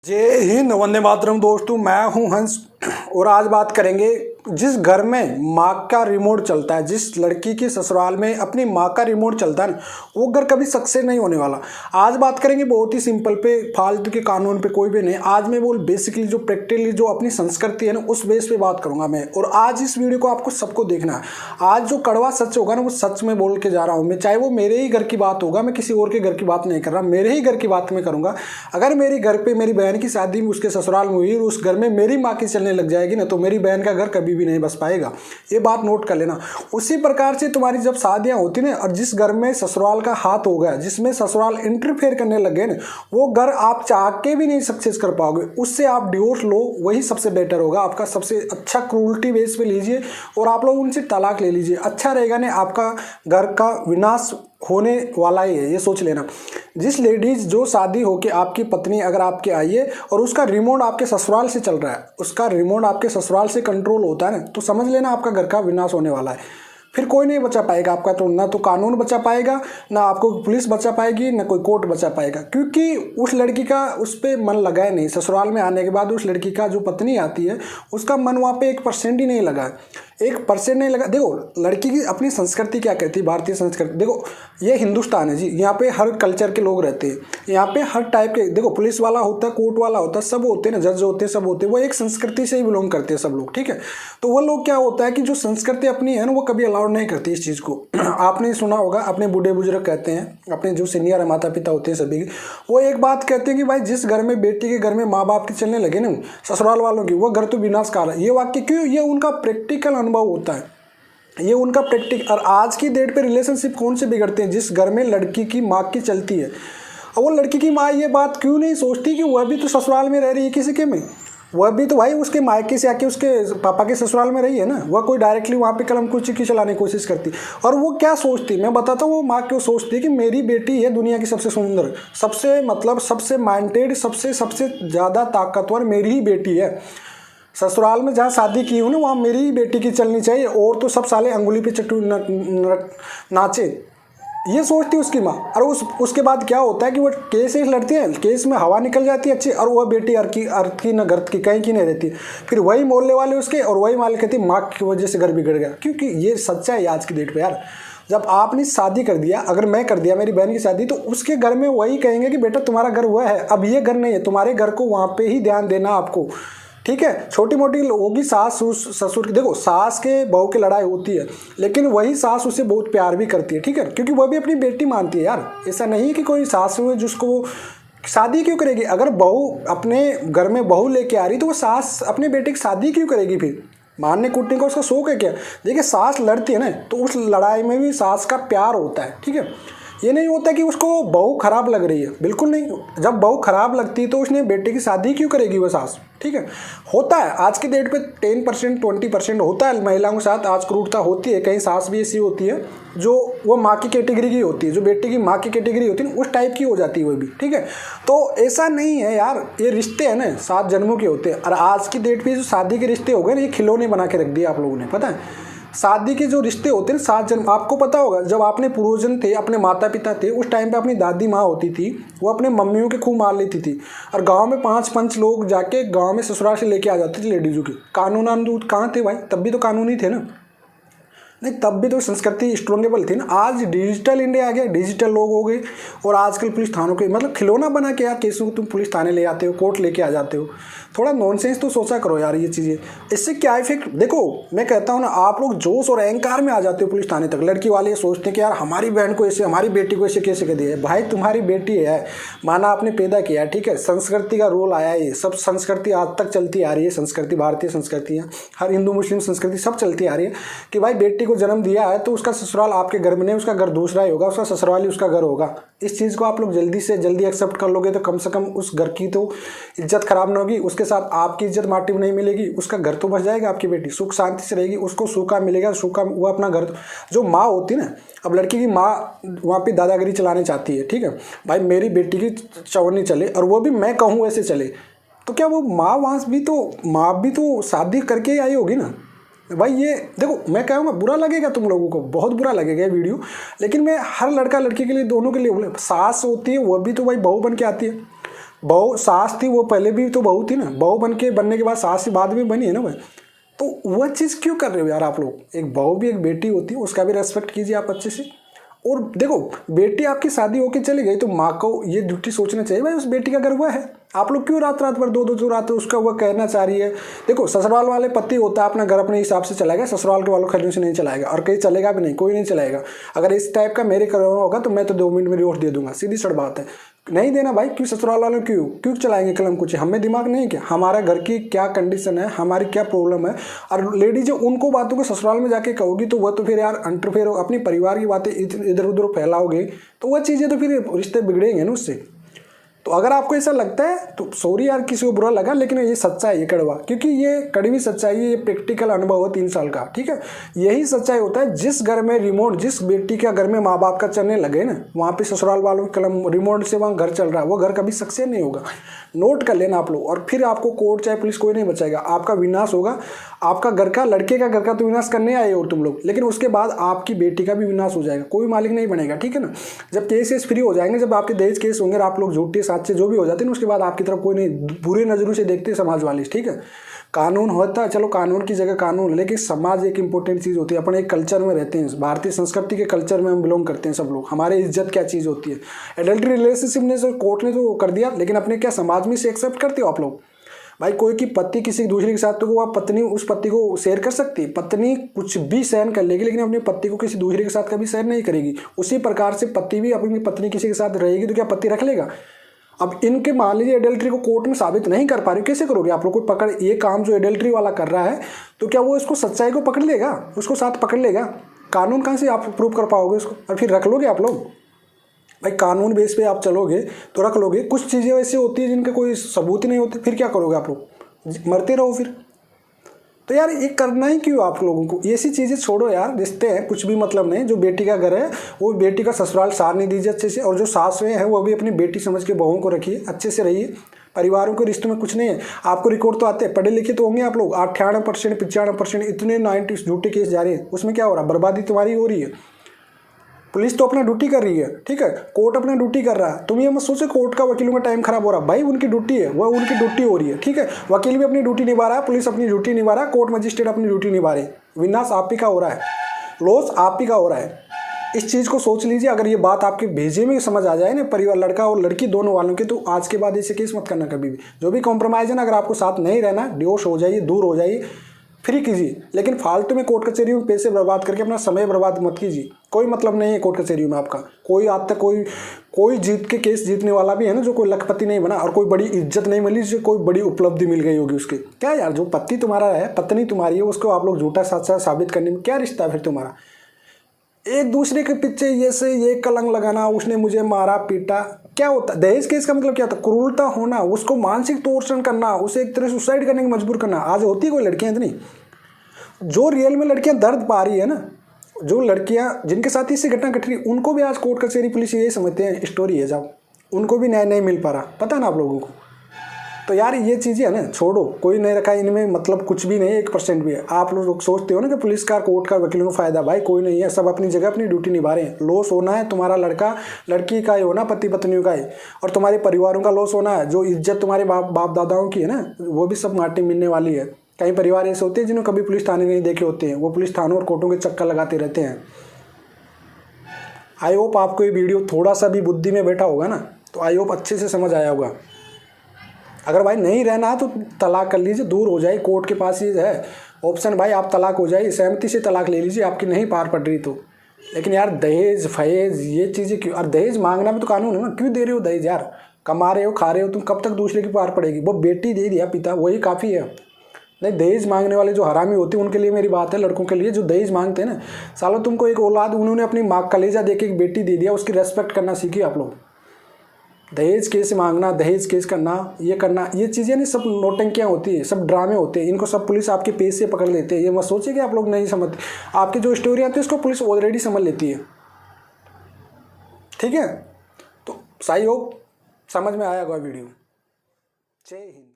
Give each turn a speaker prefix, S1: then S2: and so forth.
S1: जय हिंद, वंदे मातरम। दोस्तों, मैं हूं हंस और आज बात करेंगे जिस घर में माँ का रिमोट चलता है, जिस लड़की की ससुराल में अपनी माँ का रिमोट चलता है ना, वो घर कभी सक्सेस नहीं होने वाला। आज बात करेंगे बहुत ही सिंपल पे, फालतू के कानून पे कोई भी नहीं। आज मैं बोल बेसिकली जो प्रैक्टिकली जो अपनी संस्कृति है ना, उस बेस पे बात करूंगा मैं। और आज इस वीडियो को आपको सबको देखना है। आज जो कड़वा सच होगा ना, वो सच में बोल के जा रहा हूँ मैं। चाहे वो मेरे ही घर की बात होगा, मैं किसी और के घर की बात नहीं कर रहा, मेरे ही घर की बात मैं करूंगा। अगर मेरे घर पे मेरी बहन की शादी में उसके ससुराल में हुई और उस घर में मेरी माँ की चलने लग जाएगी ना, तो मेरी बहन का घर कभी भी नहीं बस पाएगा। ये बात नोट कर लेना। उसी प्रकार से तुम्हारी जब शादियां होती ना, और जिस घर में ससुराल का हाथ हो गया, जिसमें ससुराल इंटरफेयर करने लग गए ना, वो घर आप चाह के भी नहीं सक्सेस कर पाओगे। उससे आप डिवोर्स लो, वही सबसे बेटर होगा। आपका सबसे अच्छा क्रूरटी बेस पे लीजिए और आप लोग उनसे तलाक ले लीजिए, अच्छा रहेगा ना। आपका घर का विनाश होने वाला ही है, ये सोच लेना। जिस लेडीज जो शादी होके आपकी पत्नी अगर आपके आई है और उसका रिमोट आपके ससुराल से चल रहा है, उसका रिमोट आपके ससुराल से कंट्रोल होता है ना, तो समझ लेना आपका घर का विनाश होने वाला है। फिर कोई नहीं बचा पाएगा आपका। तो ना तो कानून बचा पाएगा, ना आपको पुलिस बचा पाएगी, ना कोई कोर्ट बचा पाएगा, क्योंकि उस लड़की का उस पर मन लगा है नहीं। ससुराल में आने के बाद उस लड़की का जो पत्नी आती है, उसका मन वहाँ पे 1% ही नहीं लगा, 1% नहीं लगा। देखो, लड़की की अपनी संस्कृति क्या कहती है, भारतीय संस्कृति। देखो, ये हिंदुस्तान है जी, यहाँ पे हर कल्चर के लोग रहते हैं, यहाँ पे हर टाइप के। देखो, पुलिस वाला होता है, कोर्ट वाला होता है, सब होते हैं ना, जज होते हैं, सब होते हैं। वो एक संस्कृति से ही बिलोंग करते हैं सब लोग, ठीक है। तो वो लोग क्या होता है कि जो संस्कृति अपनी है ना, वो कभी अलाउड नहीं करती इस चीज़ को। आपने सुना होगा, अपने बूढ़े बुजुर्ग कहते हैं, अपने जो सीनियर है, माता पिता होते हैं सभी, वो एक बात कहते हैं कि भाई जिस घर में बेटी के घर में माँ बाप के चलने लगे ना, ससुराल वालों की, वो घर तो विनाश काल है। ये वाक्य क्यों? ये उनका प्रैक्टिकल अनुभव होता है, ये उनका प्रैक्टिकल। और आज की डेट पे रिलेशनशिप कौन से बिगड़ते हैं? जिस घर में लड़की की माँ की चलती है। और वो लड़की की माँ ये बात क्यों नहीं सोचती कि वह भी तो ससुराल में रह रही है किसी के में, वह भी तो भाई उसके मायके से आके उसके पापा के ससुराल में रही है ना। वह कोई डायरेक्टली वहाँ पे कलम कुची की चलाने की कोशिश करती। और वो क्या सोचती, मैं बताता हूँ, वो माँ क्यों सोचती है कि मेरी बेटी है दुनिया की सबसे सुंदर, सबसे मतलब सबसे माइंडेड, सबसे ज़्यादा ताकतवर मेरी ही बेटी है। ससुराल में जहाँ शादी की हूँ ना, वहाँ मेरी ही बेटी की चलनी चाहिए, और तो सब साले अंगुली पे चट्टू नाचे। ये सोचती है उसकी माँ। और उसके बाद क्या होता है कि वो केस लड़ती है, केस में हवा निकल जाती है अच्छी, और वह बेटी अर्थ की न गर्थ की कहीं की नहीं रहती। फिर वही मोहल्ले वाले उसके, और वही माल कहती माँ की वजह से घर बिगड़ गया। क्योंकि ये सच्चा है आज की डेट पे यार। जब आपने शादी कर दिया, अगर मैं कर दिया मेरी बहन की शादी, तो उसके घर में वही कहेंगे कि बेटा तुम्हारा घर हुआ है, अब ये घर नहीं है, तुम्हारे घर को वहाँ पे ही ध्यान देना आपको, ठीक है। छोटी मोटी होगी सास ससुर की। देखो, सास के बहू की लड़ाई होती है, लेकिन वही सास उसे बहुत प्यार भी करती है, ठीक है, क्योंकि वह भी अपनी बेटी मानती है यार। ऐसा नहीं है कि कोई सास है जिसको शादी क्यों करेगी। अगर बहू अपने घर में बहू लेके आ रही, तो वो सास अपने बेटे की शादी क्यों करेगी? फिर मारने कूटने का उसका शौक है क्या? देखिए, सास लड़ती है ना, तो उस लड़ाई में भी सास का प्यार होता है, ठीक है। ये नहीं होता कि उसको बहू खराब लग रही है, बिल्कुल नहीं। जब बहू खराब लगती है तो उसने बेटे की शादी क्यों करेगी वो सास, ठीक है। होता है आज की डेट पे 10% 20% होता है महिलाओं के साथ आज क्रूरता होती है। कहीं सास भी ऐसी होती है जो वो माँ की कैटेगरी की होती है, जो बेटे की माँ की कैटेगरी होती है, उस टाइप की हो जाती है वो भी, ठीक है। तो ऐसा नहीं है यार, ये रिश्ते हैं ना 7 जन्मों के होते हैं। और आज की डेट पे जो शादी के रिश्ते हो गए ना, ये खिलौने बना के रख दिए आप लोगों ने, पता है। शादी के जो रिश्ते होते हैं 7 जन्म, आपको पता होगा, जब आपने पूर्वजन थे, अपने माता पिता थे, उस टाइम पे अपनी दादी माँ होती थी, वो अपने मम्मियों के खूब मार लेती थी। और गांव में 5 पंच लोग जाके गांव में ससुराल से लेके आ जाते थे लेडीजों के। कानून कहाँ थे भाई? तब भी तो कानून ही थे ना, नहीं तब भी तो संस्कृति स्ट्रॉन्गेबल थी ना। आज डिजिटल इंडिया आ गया, डिजिटल लोग हो गए, और आजकल पुलिस थानों के मतलब खिलौना बना के यार केसों को तुम पुलिस थाने ले आते हो, कोर्ट लेके आ जाते हो। थोड़ा नॉनसेंस तो सोचा करो यार ये चीज़ें। इससे क्या इफेक्ट, देखो मैं कहता हूँ ना, आप लोग जोश और अहंकार में आ जाते हो पुलिस थाने तक। लड़की वाले ये सोचते हैं कि यार हमारी बहन को ऐसे, हमारी बेटी को ऐसे कैसे कर दिया है। भाई तुम्हारी बेटी है, माना आपने पैदा किया है, ठीक है, संस्कृति का रोल आया है। ये सब संस्कृति आज तक चलती आ रही है, संस्कृति भारतीय संस्कृतियाँ, हर हिंदू मुस्लिम संस्कृति सब चलती आ रही है कि भाई बेटी को जन्म दिया है तो उसका ससुराल आपके घर में नहीं, उसका घर दूसरा ही होगा, उसका ससुराल ही उसका घर होगा। इस चीज़ को आप लोग जल्दी से जल्दी एक्सेप्ट कर लोगे तो कम से कम उस घर की तो इज्जत खराब ना होगी, उसके साथ आपकी इज्जत माटी में नहीं मिलेगी, उसका घर तो बच जाएगा, आपकी बेटी सुख शांति से रहेगी, उसको सूखा मिलेगा, सूखा वो अपना घर। जो माँ होती है ना, अब लड़की की माँ वहाँ पे दादागिरी चलाने चाहती है, ठीक है, भाई मेरी बेटी की चौनी चले और वो भी मैं कहूँ ऐसे चले, तो क्या वो माँ वहाँ भी तो शादी करके आई होगी ना भाई। ये देखो, मैं कहूँगा बुरा लगेगा तुम लोगों को, बहुत बुरा लगेगा ये वीडियो, लेकिन मैं हर लड़का लड़की के लिए, दोनों के लिए बोले। सास होती है वो भी तो भाई बहू बन के आती है, बहू सास थी, वो पहले भी तो बहू थी ना, बहू बनने के बाद सास की बाद में बनी है ना भाई। तो वह चीज़ क्यों कर रहे हो यार आप लोग। एक बहू भी एक बेटी होती है, उसका भी रेस्पेक्ट कीजिए आप अच्छे से। और देखो, बेटी आपकी शादी होके चली गई तो माँ को ये ड्यूटी सोचना चाहिए भाई उस बेटी का घर हुआ है। आप लोग क्यों रात रात भर दो दो रात उसका वह कहना चाह रही है। देखो, ससुराल वाले पति होता है, अपना घर अपने हिसाब से चलाएगा, ससुराल के वालों खरीदने से नहीं चलाएगा, और कहीं चलेगा भी नहीं, कोई नहीं चलाएगा। अगर इस टाइप का मेरे करना होगा तो मैं तो 2 मिनट में डिवोर्स दे दूंगा, सीधी सड़ बात है। नहीं देना भाई, क्यों ससुराल वालों क्यों क्यों चलाएंगे कलम कुछ। हमें दिमाग नहीं क्या, हमारा घर की क्या कंडीशन है, हमारी क्या प्रॉब्लम है। और लेडीज उनको बातों को ससुराल में जाके कहोगी तो वह तो फिर यार इंटरफेयर, अपनी परिवार की बातें इधर उधर फैलाओगे तो वह चीज़ें तो फिर रिश्ते बिगड़ेंगे ना उससे। तो अगर आपको ऐसा लगता है तो सॉरी यार, किसी को बुरा लगा, लेकिन ये सच्चाई है, ये कड़वा, क्योंकि ये कड़वी सच्चाई है, ये प्रैक्टिकल अनुभव है 3 साल का, ठीक है। यही सच्चाई होता है, जिस घर में रिमोट, जिस बेटी का घर में माँ बाप का चलने लगे ना, वहाँ पे ससुराल वालों की कलम रिमोट से वहाँ घर चल रहा है, वो घर कभी सक्सेस नहीं होगा। नोट कर लेना आप लोग। और फिर आपको कोर्ट चाहे पुलिस कोई नहीं बचाएगा, आपका विनाश होगा। आपका घर का, लड़के का घर का तो विनाश करने आए हो तुम लोग, लेकिन उसके बाद आपकी बेटी का भी विनाश हो जाएगा, कोई मालिक नहीं बनेगा, ठीक है ना। जब केस फ्री हो जाएंगे, जब आपके दहेज केस होंगे, आप लोग झूठे साच्चे जो भी हो जाते हैं, उसके बाद आपकी तरफ कोई नहीं, बुरी नजरों से देखते समाज वाले, ठीक है। कानून होता है, चलो कानून की जगह कानून, लेकिन समाज एक इंपॉर्टेंट चीज़ होती है। अपन एक कल्चर में रहते हैं, भारतीय संस्कृति के कल्चर में हम बिलोंग करते हैं सब लोग। हमारे इज्जत क्या चीज़ होती है। एडल्ट्री रिलेशनशिप ने तो कोर्ट ने तो कर दिया, लेकिन अपने क्या समाज में से एक्सेप्ट करते हो आप लोग। भाई कोई की पति किसी दूसरे के साथ, तो वो पत्नी उस पति को शेयर कर सकती है। पत्नी कुछ भी सहन कर लेगी, लेकिन अपने पति को किसी दूसरे के साथ कभी सहन नहीं करेगी। उसी प्रकार से पति भी अपनी पत्नी किसी के साथ रहेगी तो क्या पति रख लेगा। अब इनके मान लीजिए एडल्ट्री को कोर्ट में साबित नहीं कर पा रही, कैसे करोगे आप लोग। कोई पकड़, ये काम जो एडल्ट्री वाला कर रहा है, तो क्या वो इसको सच्चाई को पकड़ लेगा, उसको साथ पकड़ लेगा। कानून कहाँ से आप प्रूव कर पाओगे उसको, और फिर रख लोगे आप लोग। भाई कानून बेस पे आप चलोगे तो रख लोगे। कुछ चीज़ें ऐसी होती है जिनके कोई सबूत ही नहीं होते, फिर क्या करोगे आप लोग, मरते रहो फिर। तो यार ये करना ही क्यों आप लोगों को। ऐसी चीज़ें छोड़ो यार, रिश्ते हैं कुछ भी मतलब नहीं। जो बेटी का घर है वो बेटी का ससुराल सारने दीजिए अच्छे से, और जो सासुएं हैं वो भी अपनी बेटी समझ के बहुओं को रखिए, अच्छे से रहिए। परिवारों के रिश्तों में कुछ नहीं है। आपको रिकॉर्ड तो आते हैं, पढ़े लिखे तो होंगे आप लोग। 98%, 95% इतने 90 झूठे केस जा रहे हैं, उसमें क्या हो रहा है, बर्बादी तुम्हारी हो रही है। पुलिस तो अपना ड्यूटी कर रही है, ठीक है, कोर्ट अपना ड्यूटी कर रहा है। तुम ये मत सोचो कोर्ट का वकीलों का टाइम खराब हो रहा है, भाई उनकी ड्यूटी है, वह उनकी ड्यूटी हो रही है, ठीक है। वकील भी अपनी ड्यूटी निभा रहा है, पुलिस अपनी ड्यूटी निभा रहा है, कोर्ट मजिस्ट्रेट अपनी ड्यूटी निभा रहे हैं। विनाश आप ही का हो रहा है, लॉस आप ही का हो रहा है। इस चीज़ को सोच लीजिए। अगर ये बात आपके भेजे में समझ आ जाए ना, परिवार लड़का और लड़की दोनों वालों के, तो आज के बाद ऐसे केस मत करना कभी भी। जो भी कॉम्प्रोमाइज़ है ना, अगर आपको साथ नहीं रहना, डिवोर्स हो जाइए, दूर हो जाइए, फ्री कीजिए। लेकिन फालतू में कोर्ट कचहरी में पैसे बर्बाद करके अपना समय बर्बाद मत कीजिए। कोई मतलब नहीं है कोर्ट कचहरी में आपका। कोई आज तक कोई जीत के केस जीतने वाला भी है ना, जो कोई लखपति नहीं बना और कोई बड़ी इज्जत नहीं मिली, जो कोई बड़ी उपलब्धि मिल गई होगी उसके। क्या यार, जो पति तुम्हारा है, पत्नी तुम्हारी है, उसको आप लोग झूठा सच्चा साबित करने में क्या रिश्ता है फिर तुम्हारा। एक दूसरे के पीछे ये कलंक लगाना, उसने मुझे मारा पीटा, क्या होता। दहेज केस का मतलब क्या होता, क्रूरता होना, उसको मानसिक टॉर्चर करना, उसे एक तरह सुसाइड करने की मजबूर करना। आज होती है कोई लड़कियां इतनी, जो रियल में लड़कियां दर्द पा रही है ना, जो लड़कियां जिनके साथ इससे घटना घट रही, उनको भी आज कोर्ट कचहरी पुलिस ये समझते हैं स्टोरी है, जाओ, उनको भी न्याय नहीं मिल पा रहा, पता है ना आप लोगों को। तो यार ये चीज़ें है ना, छोड़ो, कोई नहीं रखा इनमें, मतलब कुछ भी नहीं है, 1% भी है। आप लोग सोचते हो ना कि पुलिस का, कोर्ट का, वकीलों को फायदा, भाई कोई नहीं है। सब अपनी जगह अपनी ड्यूटी निभा रहे हैं। लॉस होना है तुम्हारा लड़का लड़की का ही होना, पति पत्नियों का ही, और तुम्हारे परिवारों का लॉस होना है। जो इज्जत तुम्हारे बाप दादाओं की है ना, वो भी सब माटी मिलने वाली है। कई परिवार ऐसे होते हैं जिन्होंने कभी पुलिस थाने नहीं देखे होते हैं, वो पुलिस थानों और कोर्टों के चक्कर लगाते रहते हैं। आई होप आपको ये वीडियो थोड़ा सा भी बुद्धि में बैठा होगा ना, तो आई होप अच्छे से समझ आया होगा। अगर भाई नहीं रहना है तो तलाक कर लीजिए, दूर हो जाए। कोर्ट के पास ये है ऑप्शन, भाई आप तलाक हो जाइए, सहमति से तलाक ले लीजिए, आपकी नहीं पार पड़ रही तो। लेकिन यार दहेज फहेज ये चीज़ें क्यों। और दहेज मांगना भी तो कानून है ना, क्यों दे रहे हो दहेज यार। कमा रहे हो, खा रहे हो, तुम कब तक दूसरे की पार पड़ेगी। वो बेटी दे दिया पिता, वही काफ़ी है। नहीं, दहेज मांगने वाले जो हरामी होते हैं उनके लिए मेरी बात है, लड़कों के लिए जो दहेज मांगते हैं ना, सालों तुमको एक औलाद, उन्होंने अपनी माँ कलेजा दे के एक बेटी दे दिया, उसकी रेस्पेक्ट करना सीखिए आप लोग। दहेज केस मांगना, दहेज केस करना, ये चीज़ें नहीं, सब नौटंकियाँ होती है, सब ड्रामे होते हैं। इनको सब पुलिस आपके पेज से पकड़ लेते हैं। ये मत सोचिए कि आप लोग नहीं समझते। आपकी जो स्टोरी आती है उसको पुलिस ऑलरेडी समझ लेती है, ठीक है। तो सही हो, समझ में आया होगा वीडियो। जय हिंद।